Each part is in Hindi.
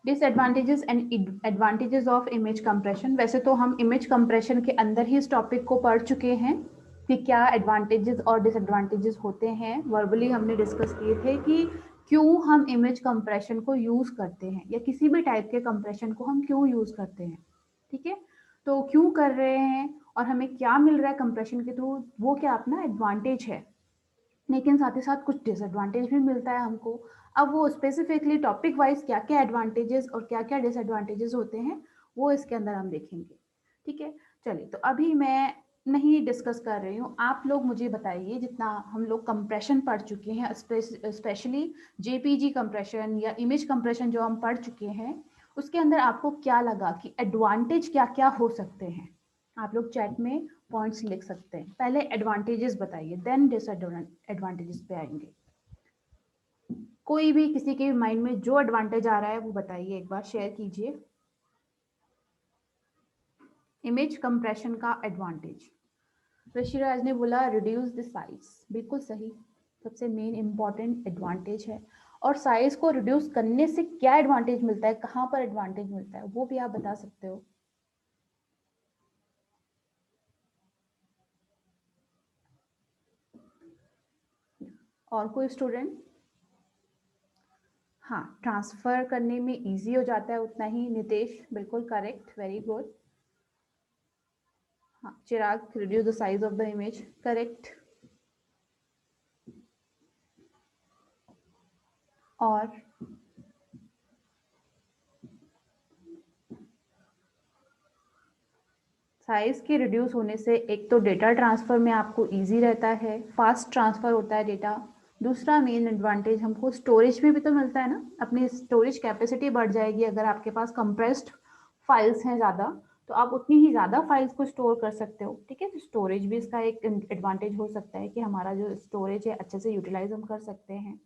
Disadvantages and advantages of image compression. वैसे तो हम इमेज कंप्रेशन के अंदर ही इस टॉपिक को पढ़ चुके हैं कि क्या एडवांटेजेस और डिसएडवांटेजेस होते हैं। वर्बली हमने डिस्कस किए थे कि क्यों हम इमेज कंप्रेशन को यूज करते हैं या किसी भी टाइप के कंप्रेशन को हम क्यों यूज करते हैं। ठीक है, तो क्यों कर रहे हैं और हमें क्या मिल रहा है कंप्रेशन के थ्रू, वो क्या अपना एडवांटेज है, लेकिन साथ ही साथ कुछ डिसएडवांटेज भी मिलता है हमको। अब वो स्पेसिफिकली टॉपिक वाइज क्या क्या एडवांटेजेस और क्या क्या डिसएडवांटेजेस होते हैं वो इसके अंदर हम देखेंगे। ठीक है, चलिए, तो अभी मैं नहीं डिस्कस कर रही हूँ, आप लोग मुझे बताइए, जितना हम लोग कंप्रेशन पढ़ चुके हैं, स्पेशली जेपीजी कंप्रेशन या इमेज कंप्रेशन जो हम पढ़ चुके हैं, उसके अंदर आपको क्या लगा कि एडवांटेज क्या क्या हो सकते हैं। आप लोग चैट में पॉइंट्स लिख सकते हैं। पहले एडवांटेजेस बताइए, देन डिसएडवांटेजेस पे आएंगे। कोई भी किसी के माइंड में जो एडवांटेज आ रहा है वो बताइए, एक बार शेयर कीजिए। इमेज कंप्रेशन का एडवांटेज, ऋषिराज ने बोला रिड्यूस द साइज, बिल्कुल सही, सबसे मेन इंपॉर्टेंट एडवांटेज है। और साइज को रिड्यूस करने से क्या एडवांटेज मिलता है, कहाँ पर एडवांटेज मिलता है, वो भी आप बता सकते हो। और कोई स्टूडेंट? हाँ, ट्रांसफर करने में इजी हो जाता है उतना ही। नितेश बिल्कुल करेक्ट, वेरी गुड। हाँ, Chirag, reduce the size of the image, correct. और साइज के रिड्यूस होने से एक तो डेटा ट्रांसफर में आपको इजी रहता है, फास्ट ट्रांसफर होता है डेटा। दूसरा मेन एडवांटेज हमको स्टोरेज में भी तो मिलता है ना, अपनी स्टोरेज कैपेसिटी बढ़ जाएगी। अगर आपके पास कंप्रेस्ड फाइल्स हैं ज़्यादा, तो आप उतनी ही ज़्यादा फाइल्स को स्टोर कर सकते हो। ठीक है, तो स्टोरेज भी इसका एक एडवांटेज हो सकता है कि हमारा जो स्टोरेज है अच्छे से यूटिलाइज हम कर सकते हैं।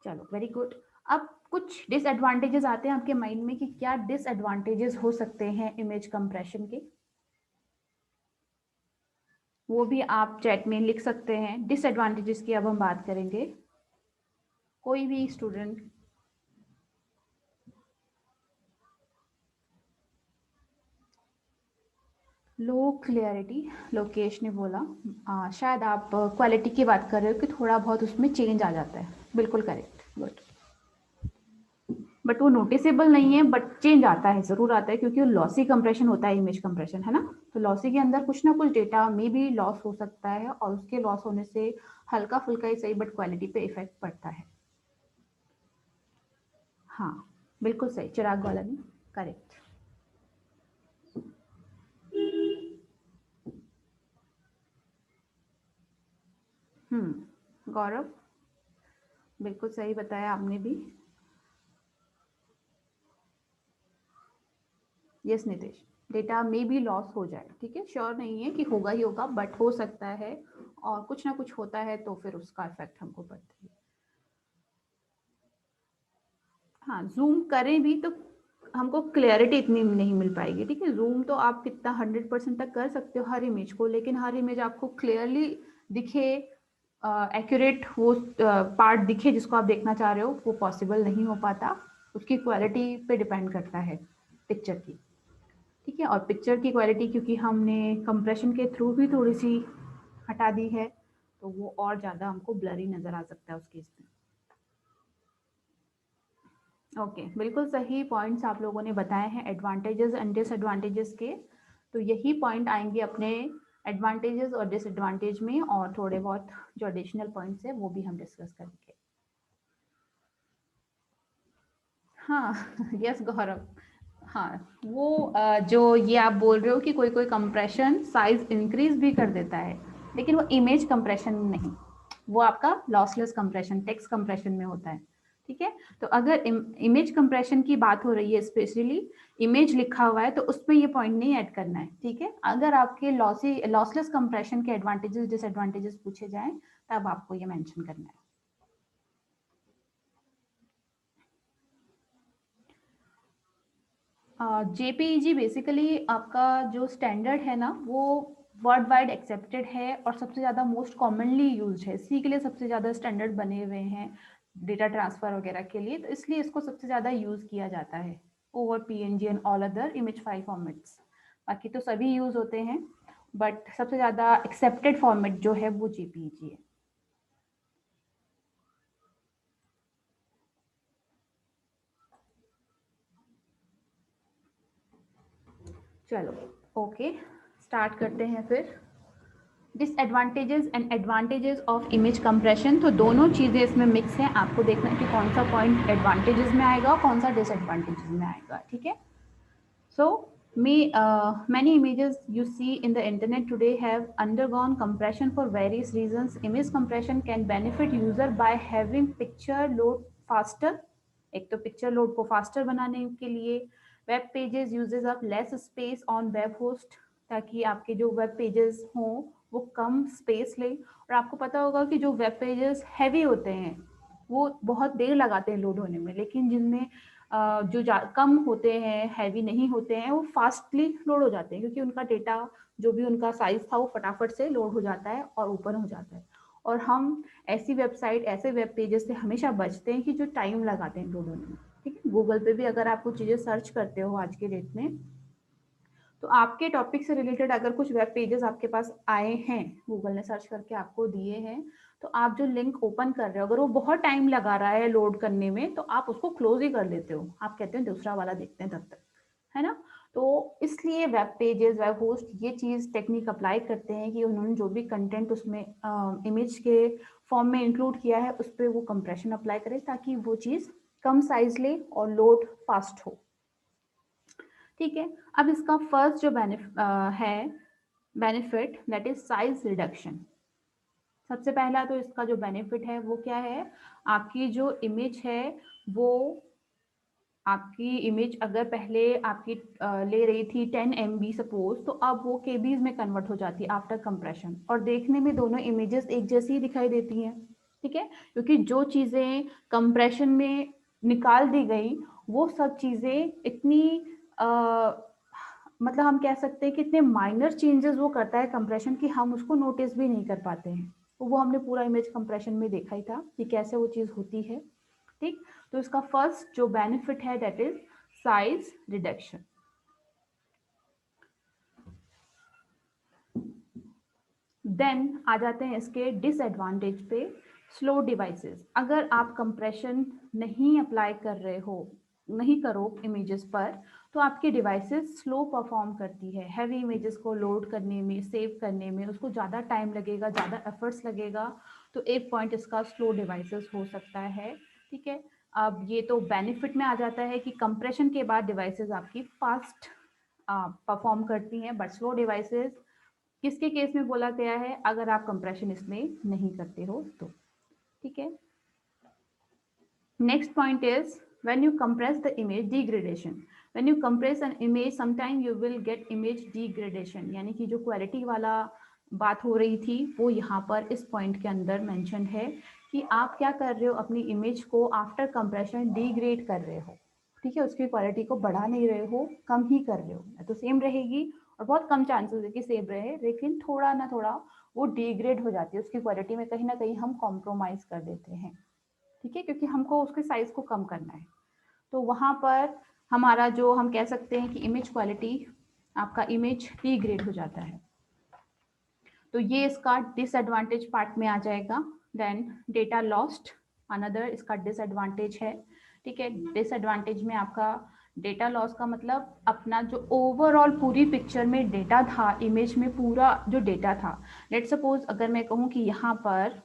चलो, वेरी गुड। अब कुछ डिसएडवांटेजेस आते हैं आपके माइंड में कि क्या डिसएडवांटेजेस हो सकते हैं इमेज कंप्रेशन के, वो भी आप चैट में लिख सकते हैं। डिसएडवांटेजेस की अब हम बात करेंगे। कोई भी स्टूडेंट? लो क्लियरिटी, लोकेश ने बोला शायद आप क्वालिटी की बात कर रहे हो कि थोड़ा बहुत उसमें चेंज आ जाता है। बिल्कुल करेक्ट, गुड। बट वो नोटिसेबल नहीं है, बट चेंज आता है, जरूर आता है, क्योंकि वो लॉसी कंप्रेशन होता है, इमेज कंप्रेशन है ना। तो लॉसी के अंदर कुछ ना कुछ डेटा में भी लॉस हो सकता है, और उसके लॉस होने से हल्का फुल्का ही सही बट क्वालिटी पे इफेक्ट पड़ता है। हाँ, बिल्कुल सही, चिराग वाला ने करेक्ट। गौरव, बिल्कुल सही बताया आपने भी। यस नितेश, डेटा में भी लॉस हो जाए, ठीक है, श्योर नहीं है कि होगा ही होगा, बट हो सकता है, और कुछ ना कुछ होता है तो फिर उसका इफेक्ट हमको पड़ता है। हाँ, जूम करें भी तो हमको क्लैरिटी इतनी नहीं मिल पाएगी। ठीक है, जूम तो आप कितना 100% तक कर सकते हो हर इमेज को, लेकिन हर इमेज आपको क्लियरली दिखे, एक्यूरेट वो पार्ट दिखे जिसको आप देखना चाह रहे हो, वो पॉसिबल नहीं हो पाता। उसकी क्वालिटी पे डिपेंड करता है पिक्चर की। ठीक है, और पिक्चर की क्वालिटी क्योंकि हमने कंप्रेशन के थ्रू भी थोड़ी सी हटा दी है, तो वो और ज़्यादा हमको ब्लरी नज़र आ सकता है उस केस में। ओके, बिल्कुल सही पॉइंट्स आप लोगों ने बताए हैं एडवांटेजेस एंड डिसएडवांटेजेस के। तो यही पॉइंट आएंगे अपने एडवांटेजेस और डिसएडवांटेज में, और थोड़े बहुत जो एडिशनल पॉइंट्स है वो भी हम डिस्कस करेंगे। हाँ यस गौरव, हाँ वो जो ये आप बोल रहे हो कि कोई कोई कंप्रेशन साइज इंक्रीज भी कर देता है, लेकिन वो इमेज कंप्रेशन नहीं, वो आपका लॉसलेस कंप्रेशन, टेक्स्ट कंप्रेशन में होता है। ठीक है, तो अगर इमेज कंप्रेशन की बात हो रही है, स्पेशली इमेज लिखा हुआ है, तो उसमें ये पॉइंट नहीं ऐड करना है। ठीक है, अगर आपके लॉसलेस कंप्रेशन के एडवांटेजेस डिसएडवांटेजेस पूछे जाएं, तब आपको ये मेंशन करना है। जेपीईजी बेसिकली आपका जो स्टैंडर्ड है ना, वो वर्ल्ड वाइड एक्सेप्टेड है और सबसे ज़्यादा मोस्ट कॉमनली यूज है, इसी के लिए सबसे ज़्यादा स्टैंडर्ड बने हुए हैं। डेटा ट्रांसफर वगैरह के लिए, तो इसलिए इसको सबसे ज़्यादा यूज़ किया जाता है over PNG and all other image file formats. बाकी तो सभी यूज़ होते हैं, बट सबसे ज़्यादा एक्सेप्टेड फॉर्मेट जो है वो जेपीईजी है। चलो ओके, स्टार्ट करते हैं फिर। Disadvantages and advantages of image compression, तो दोनों चीज़ें इसमें मिक्स हैं, आपको देखना है कि कौन सा पॉइंट एडवांटेजेस में आएगा और कौन सा डिसएडवांटेजेस में आएगा, ठीक है। सो many images you see in the internet today have undergone compression for various reasons. Image compression can benefit user by having picture load faster, एक तो पिक्चर लोड को फास्टर बनाने के लिए। Web pages uses of less space on web host, ताकि आपके जो वेब पेजेस हों वो कम स्पेस ले। और आपको पता होगा कि जो वेब पेजेस हैवी होते हैं वो बहुत देर लगाते हैं लोड होने में, लेकिन जिनमें जो कम होते हैं, हैवी नहीं होते हैं, वो फास्टली लोड हो जाते हैं, क्योंकि उनका डेटा जो भी उनका साइज था वो फटाफट से लोड हो जाता है और ओपन हो जाता है। और हम ऐसी वेबसाइट, ऐसे वेब पेजेस से हमेशा बचते हैं कि जो टाइम लगाते हैं लोड होने में, ठीक है। गूगल पे भी अगर आप कुछ चीज़ें सर्च करते हो आज के डेट में, तो आपके टॉपिक से रिलेटेड अगर कुछ वेब पेजेस आपके पास आए हैं, गूगल ने सर्च करके आपको दिए हैं, तो आप जो लिंक ओपन कर रहे हो अगर वो बहुत टाइम लगा रहा है लोड करने में, तो आप उसको क्लोज ही कर देते हो, आप कहते हैं दूसरा वाला देखते हैं तब तक, है ना। तो इसलिए वेब पेजेस, वेब होस्ट ये चीज़ टेक्निक अप्लाई करते हैं कि उन्होंने जो भी कंटेंट उसमें इमेज के फॉर्म में इंक्लूड किया है उस पर वो कंप्रेशन अप्लाई करे, ताकि वो चीज़ कम साइज ले और लोड फास्ट हो, ठीक है। अब इसका फर्स्ट जो benefit that is size reduction. सबसे पहला तो इसका जो बेनिफिट है वो क्या है, आपकी जो इमेज है वो, आपकी इमेज अगर पहले आपकी ले रही थी 10 MB सपोज, तो अब वो केबीज में कन्वर्ट हो जाती है आफ्टर कंप्रेशन, और देखने में दोनों इमेजेस एक जैसी ही दिखाई देती हैं, ठीक है। क्योंकि जो चीज़ें कंप्रेशन में निकाल दी गई वो सब चीज़ें इतनी मतलब हम कह सकते हैं कि इतने माइनर चेंजेस वो करता है कंप्रेशन कि हम उसको नोटिस भी नहीं कर पाते हैं। तो वो हमने पूरा इमेज कंप्रेशन में देखा ही था कि कैसे वो चीज़ होती है, ठीक। तो इसका फर्स्ट जो बेनिफिट है that is size reduction. Then आ जाते हैं इसके डिसएडवांटेज पे, स्लो डिवाइसेस। अगर आप कंप्रेशन नहीं अप्लाई कर रहे हो, नहीं करो इमेजेस पर, तो आपकी डिवाइसेस स्लो परफॉर्म करती है, हैवी इमेजेस को लोड करने में, सेव करने में उसको ज़्यादा टाइम लगेगा, ज़्यादा एफर्ट्स लगेगा। तो एक पॉइंट इसका स्लो डिवाइसेस हो सकता है, ठीक है। अब ये तो बेनिफिट में आ जाता है कि कंप्रेशन के बाद डिवाइसेस आपकी फास्ट परफॉर्म करती हैं, बट स्लो डिवाइसेस किसके केस में बोला गया है, अगर आप कंप्रेशन इसमें नहीं करते हो तो, ठीक है। Next point is when you compress the image degradation. When you compress an image sometime you will get image degradation, यानी कि जो क्वालिटी वाला बात हो रही थी वो यहाँ पर इस पॉइंट के अंदर मेंशन है कि आप क्या कर रहे हो, अपनी इमेज को आफ्टर कंप्रेशन डिग्रेड कर रहे हो, ठीक है। उसकी क्वालिटी को बढ़ा नहीं रहे हो, कम ही कर रहे हो, या तो सेम रहेगी और बहुत कम चांसेस है कि सेम रहे, लेकिन थोड़ा ना थोड़ा वो डिग्रेड हो जाती है, उसकी क्वालिटी में कहीं ना कहीं हम कॉम्प्रोमाइज कर देते हैं, ठीक है, क्योंकि हमको उसके साइज को कम करना है। तो वहाँ पर हमारा जो हम कह सकते हैं कि इमेज क्वालिटी, आपका इमेज डिग्रेड हो जाता है, तो ये इसका डिसएडवांटेज पार्ट में आ जाएगा। देन डेटा लॉस्ट अनदर इसका डिसएडवांटेज है, ठीक है। डिसएडवांटेज में आपका डेटा लॉस का मतलब अपना जो ओवरऑल पूरी पिक्चर में डेटा था, इमेज में पूरा जो डेटा था, लेट सपोज अगर मैं कहूँ कि यहाँ पर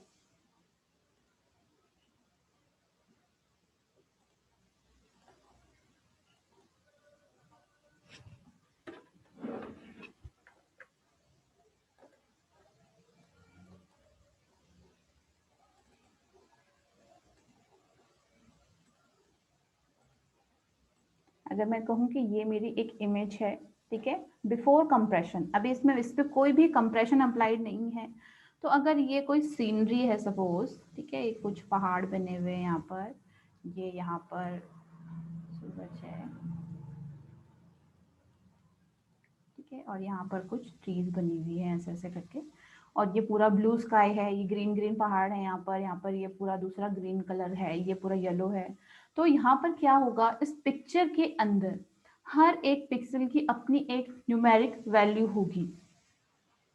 अगर मैं कहूँ कि ये मेरी एक इमेज है, ठीक है, बिफोर कंप्रेशन, अभी इसमें इस पर कोई भी कंप्रेशन अप्लाइड नहीं है, तो अगर ये कोई सीनरी है सपोज, ठीक है, कुछ पहाड़ बने हुए हैं यहाँ पर, ये यहाँ पर सूरज है, ठीक है, और यहाँ पर कुछ ट्रीज बनी हुई है ऐसे ऐसे करके, और ये पूरा ब्लू स्काई है, ये ग्रीन ग्रीन पहाड़ है यहाँ पर ये पूरा दूसरा ग्रीन कलर है, ये पूरा येलो है। तो यहाँ पर क्या होगा, इस पिक्चर के अंदर हर एक पिक्सल की अपनी एक न्यूमेरिक वैल्यू होगी,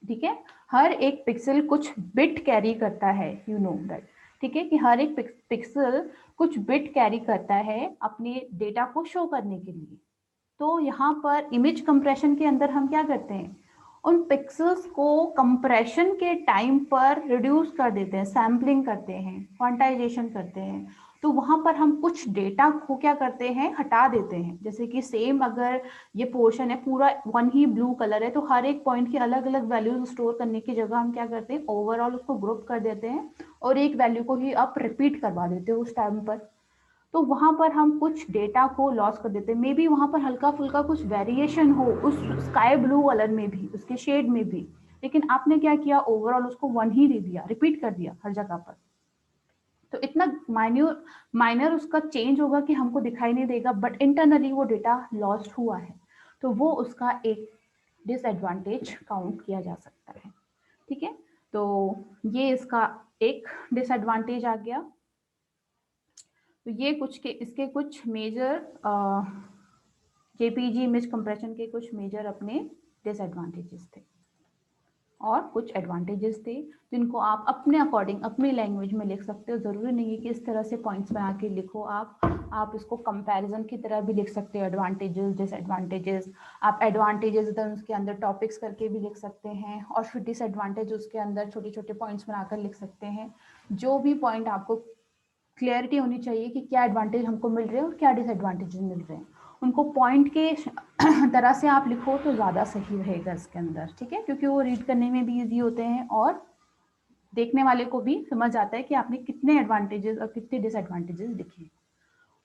ठीक है। हर एक पिक्सल कुछ बिट कैरी करता है, यू नो दैट, ठीक है, कि हर एक पिक्सल कुछ बिट कैरी करता है अपने डेटा को शो करने के लिए। तो यहाँ पर इमेज कंप्रेशन के अंदर हम क्या करते हैं, उन पिक्सेल्स को कंप्रेशन के टाइम पर रिड्यूस कर देते हैं, सैम्पलिंग करते हैं, क्वांटाइजेशन करते हैं। तो वहां पर हम कुछ डेटा को क्या करते हैं, हटा देते हैं। जैसे कि सेम अगर ये पोर्शन है पूरा वन ही ब्लू कलर है, तो हर एक पॉइंट की अलग अलग वैल्यूज स्टोर करने की जगह हम क्या करते हैं, ओवरऑल उसको ग्रुप कर देते हैं और एक वैल्यू को ही आप रिपीट करवा देते हो उस टाइम पर। तो वहां पर हम कुछ डेटा को लॉस कर देते हैं। मे बी वहां पर हल्का फुल्का कुछ वेरिएशन हो उस स्काई ब्लू कलर में भी, उसके शेड में भी, लेकिन आपने क्या किया, ओवरऑल उसको वन ही दे दिया, रिपीट कर दिया हर जगह पर। तो इतना माइनर उसका चेंज होगा कि हमको दिखाई नहीं देगा, बट इंटरनली वो डेटा लॉस्ट हुआ है। तो वो उसका एक डिसएडवांटेज काउंट किया जा सकता है, ठीक है। तो ये इसका एक डिसएडवांटेज आ गया। तो ये कुछ के इसके कुछ मेजर जेपीजी इमेज कंप्रेशन के कुछ मेजर अपने डिसएडवांटेजेस थे, और कुछ एडवांटेजेस थे जिनको आप अपने अकॉर्डिंग अपनी लैंग्वेज में लिख सकते हो। ज़रूरी नहीं है कि इस तरह से पॉइंट्स बना के लिखो आप इसको कंपैरिजन की तरह भी लिख सकते हो, एडवांटेजेस डिसएडवांटेजेस। आप एडवांटेजेस देन उसके अंदर टॉपिक्स करके भी लिख सकते हैं, और फिर डिसएडवांटेज उसके अंदर छोटे छोटे पॉइंट्स बनाकर लिख सकते हैं। जो भी पॉइंट आपको क्लियरिटी होनी चाहिए कि क्या एडवांटेज हमको मिल रहे हैं और क्या डिसएडवांटेजेस मिल रहे हैं, उनको पॉइंट के तरह से आप लिखो तो ज़्यादा सही रहेगा इसके अंदर, ठीक है। क्योंकि वो रीड करने में भी इजी होते हैं और देखने वाले को भी समझ आता है कि आपने कितने एडवांटेजेस और कितने डिसएडवांटेजेस लिखे।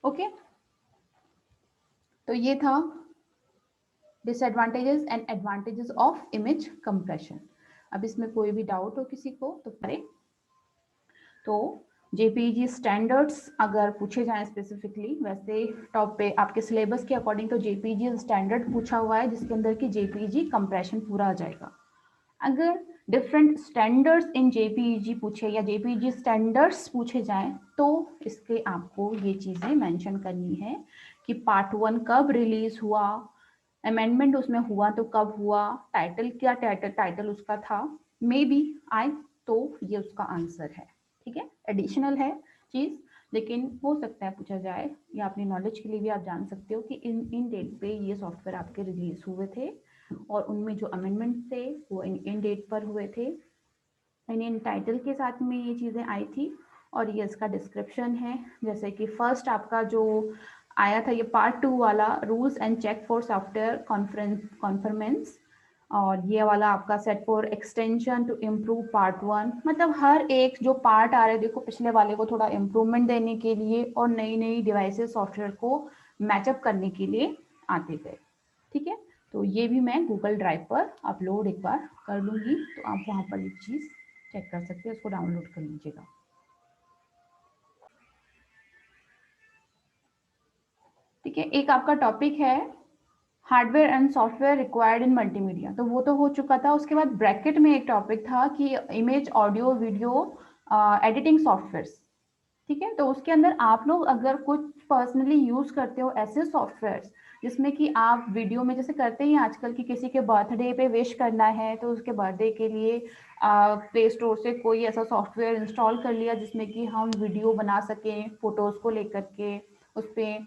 ओके, तो ये था disadvantages and advantages of image compression. अब इसमें कोई भी डाउट हो किसी को तो करें। तो जेपीईजी स्टैंडर्ड्स अगर पूछे जाएं स्पेसिफिकली, वैसे टॉप पे आपके सिलेबस के अकॉर्डिंग तो जेपीईजी स्टैंडर्ड पूछा हुआ है जिसके अंदर की जेपीईजी कंप्रेशन पूरा आ जाएगा। अगर डिफरेंट स्टैंडर्ड्स इन जेपीईजी पूछे या जेपीईजी स्टैंडर्ड्स पूछे जाएं तो इसके आपको ये चीज़ें मेंशन करनी है कि पार्ट 1 कब रिलीज हुआ, अमेंडमेंट उसमें हुआ तो कब हुआ, टाइटल क्या टाइटल उसका था, मे बी आए तो ये उसका आंसर है, ठीक है। एडिशनल है चीज़, लेकिन हो सकता है पूछा जाए, या अपनी नॉलेज के लिए भी आप जान सकते हो कि इन डेट पे ये सॉफ्टवेयर आपके रिलीज हुए थे, और उनमें जो अमेंडमेंट थे वो इन डेट पर हुए थे। इन टाइटल के साथ में ये चीज़ें आई थी, और ये इसका डिस्क्रिप्शन है। जैसे कि फर्स्ट आपका जो आया था ये पार्ट 2 वाला, rules and check for software conformance, और ये वाला आपका set for extension to improve part 1। मतलब हर एक जो पार्ट आ रहे देखो, पिछले वाले को थोड़ा इम्प्रूवमेंट देने के लिए और नई नई डिवाइसेस सॉफ्टवेयर को मैचअप करने के लिए आते गए, ठीक है। तो ये भी मैं गूगल ड्राइव पर अपलोड एक बार कर लूँगी, तो आप वहाँ पर ये चीज़ चेक कर सकते हैं, उसको डाउनलोड कर लीजिएगा। ठीक है, एक आपका टॉपिक है hardware and software required in multimedia, तो वो तो हो चुका था। उसके बाद ब्रैकेट में एक टॉपिक था कि image audio video editing softwares, ठीक है। तो उसके अंदर आप लोग अगर कुछ पर्सनली यूज करते हो ऐसे सॉफ्टवेयर्स जिसमें कि आप वीडियो में जैसे करते हैं आजकल कि किसी के बर्थडे पे विश करना है, तो उसके बर्थडे के लिए प्ले स्टोर से कोई ऐसा सॉफ्टवेयर इंस्टॉल कर लिया जिसमें कि हम वीडियो बना सकें फोटोज को लेकर के, उस पर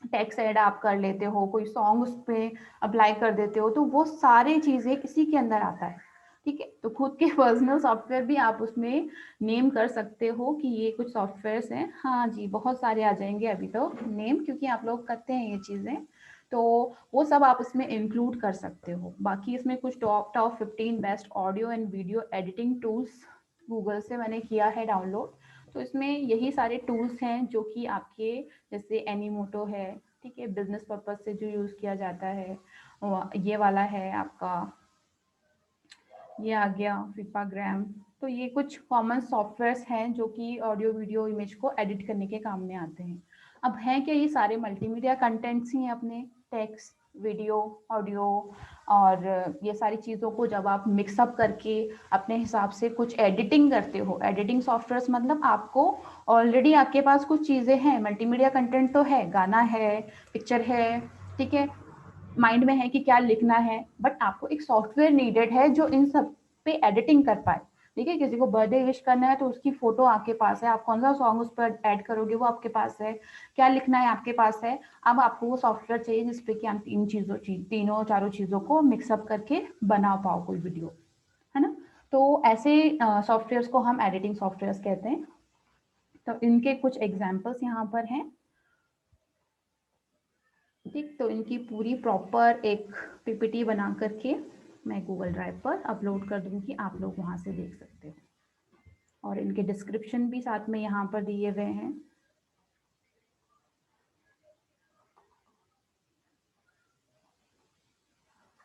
टेक्स्ट ऐड आप कर लेते हो, कोई सॉन्ग उस पर अप्लाई कर देते हो, तो वो सारी चीज़ें इसी के अंदर आता है, ठीक है। तो खुद के पर्सनल सॉफ्टवेयर भी आप उसमें नेम कर सकते हो कि ये कुछ सॉफ्टवेयर्स हैं। हाँ जी, बहुत सारे आ जाएंगे अभी तो नेम, क्योंकि आप लोग करते हैं ये चीज़ें, तो वो सब आप इसमें इंक्लूड कर सकते हो। बाकी इसमें कुछ top 15 best audio and video editing tools Google से मैंने किया है डाउनलोड। तो इसमें यही सारे टूल्स हैं जो कि आपके, जैसे एनीमोटो है, ठीक है, बिजनेस पर्पज से जो यूज़ किया जाता है, ये वाला है आपका, ये आ गया फिपाग्राम। तो ये कुछ कॉमन सॉफ्टवेयर्स हैं जो कि ऑडियो वीडियो इमेज को एडिट करने के काम में आते हैं। अब हैं क्या, ये सारे मल्टीमीडिया कंटेंट्स ही हैं अपने, टेक्स्ट वीडियो, ऑडियो और ये सारी चीज़ों को जब आप मिक्सअप करके अपने हिसाब से कुछ एडिटिंग करते हो, एडिटिंग सॉफ्टवेयर मतलब आपको ऑलरेडी आपके पास कुछ चीज़ें हैं, मल्टीमीडिया कंटेंट तो है, गाना है, पिक्चर है, ठीक है, माइंड में है कि क्या लिखना है, बट आपको एक सॉफ्टवेयर नीडेड है जो इन सब पे एडिटिंग कर पाए। ठीक है, किसी को बर्थडे विश करना है तो उसकी फोटो आपके पास है, आप कौन सा सॉन्ग उस पर ऐड करोगे वो आपके पास है, क्या लिखना है आपके पास है। अब आपको वो सॉफ्टवेयर चाहिए जिसपे कि आप तीनों चारों चीज़ों को मिक्सअप करके बना पाओ कोई वीडियो, है ना। तो ऐसे सॉफ्टवेयर्स को हम एडिटिंग सॉफ्टवेयर्स कहते हैं। तो इनके कुछ एग्जाम्पल्स यहाँ पर हैं। ठीक, तो इनकी पूरी प्रॉपर एक पीपीटी बना करके मैं गूगल ड्राइव पर अपलोड कर दूंगी, आप लोग वहाँ से देख सकते हो और इनके डिस्क्रिप्शन भी साथ में यहाँ पर दिए हुए हैं।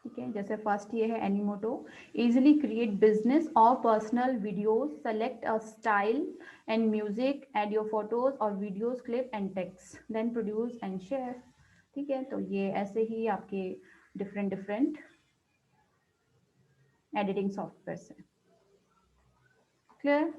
ठीक है, जैसे फर्स्ट ये है एनीमोटो, इजिली क्रिएट बिजनेस और personal videos, select a style and music, add your photos और videos, clip and text, then produce and share. ठीक है, तो ये ऐसे ही आपके डिफरेंट डिफरेंट एडिटिंग सॉफ्टवेयर है। क्लियर?